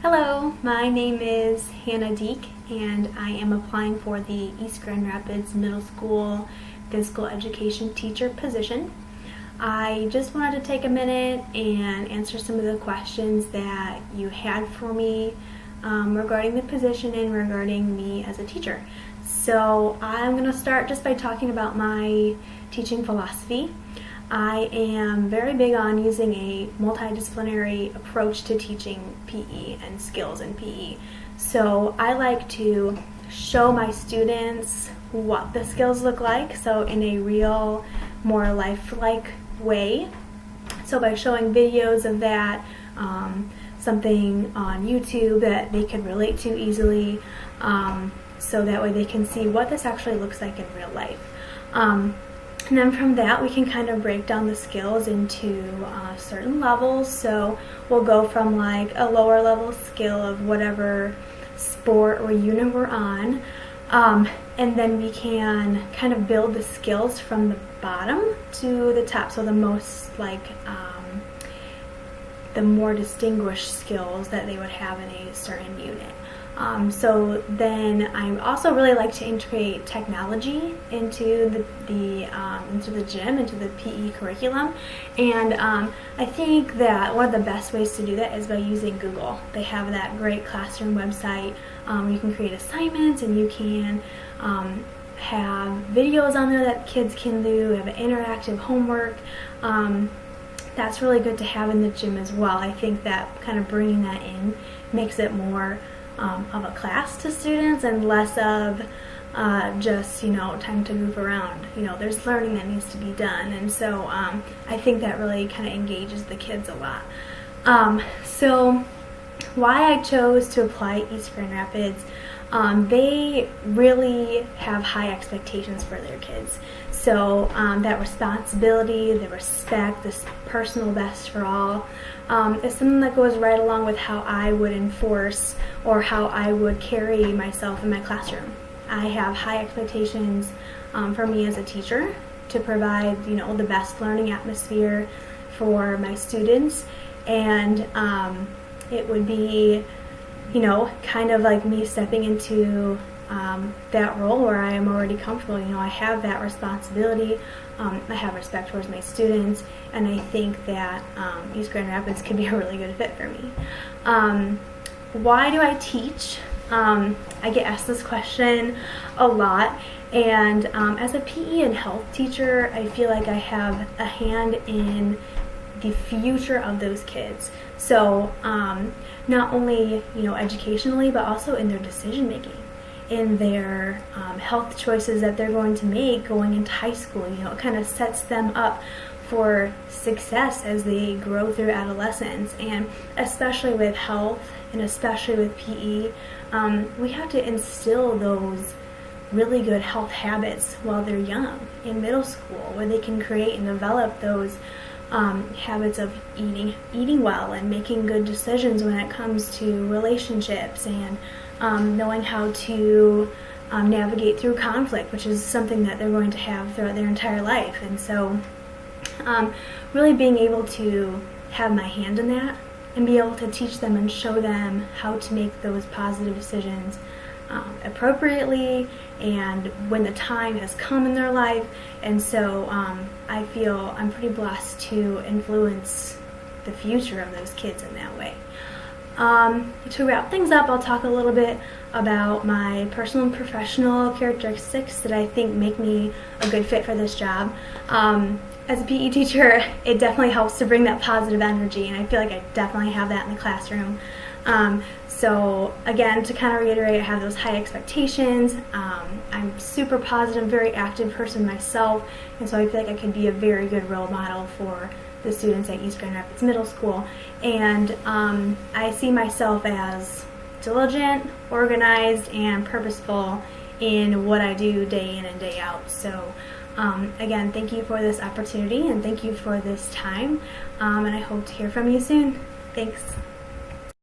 Hello, my name is Hannah Deek and I am applying for the East Grand Rapids Middle School Physical Education Teacher position. I just wanted to take a minute and answer some of the questions that you had for me regarding the position and regarding me as a teacher. So I'm going to start just by talking about my teaching philosophy. I am very big on using a multidisciplinary approach to teaching PE and skills in PE. So I like to show my students what the skills look like, so in a real, more lifelike way. So by showing videos of that, something on YouTube that they could relate to easily, so that way they can see what this actually looks like in real life. And then from that, we can kind of break down the skills into certain levels. So we'll go from like a lower level skill of whatever sport or unit we're on. And then we can kind of build the skills from the bottom to the top. So the most the more distinguished skills that they would have in a certain unit. So then I also really like to integrate technology into the gym, into the PE curriculum, and I think that one of the best ways to do that is by using Google. They have that great classroom website. You can create assignments and you can have videos on there that kids can do, have interactive homework. That's really good to have in the gym as well. I think that kind of bringing that in makes it more of a class to students and less of just, time to goof around. There's learning that needs to be done, and so I think that really kind of engages the kids a lot. So why I chose to apply East Grand Rapids, they really have high expectations for their kids. So that responsibility, the respect, this personal best for all, is something that goes right along with how I would enforce or how I would carry myself in my classroom. I have high expectations for me as a teacher to provide, the best learning atmosphere for my students, and it would be, kind of like me stepping into that role where I am already comfortable. I have that responsibility. I have respect towards my students, and I think that East Grand Rapids could be a really good fit for me. Why do I teach? I get asked this question a lot, and as a PE and health teacher, I feel like I have a hand in the future of those kids. So not only educationally, but also in their decision making, in their health choices that they're going to make going into high school. It kind of sets them up for success as they grow through adolescence. And especially with health and especially with PE, we have to instill those really good health habits while they're young in middle school, where they can create and develop those habits of eating well and making good decisions when it comes to relationships, and knowing how to navigate through conflict, which is something that they're going to have throughout their entire life. And so really being able to have my hand in that and be able to teach them and show them how to make those positive decisions appropriately and when the time has come in their life. And so I feel I'm pretty blessed to influence the future of those kids in that way. To wrap things up, I'll talk a little bit about my personal and professional characteristics that I think make me a good fit for this job. As a PE teacher, it definitely helps to bring that positive energy, and I feel like I definitely have that in the classroom. So again, to kind of reiterate, I have those high expectations. I'm super positive, very active person myself, and so I feel like I could be a very good role model for the students at East Grand Rapids Middle School. And I see myself as diligent, organized, and purposeful in what I do day in and day out. So again, thank you for this opportunity and thank you for this time, and I hope to hear from you soon. Thanks.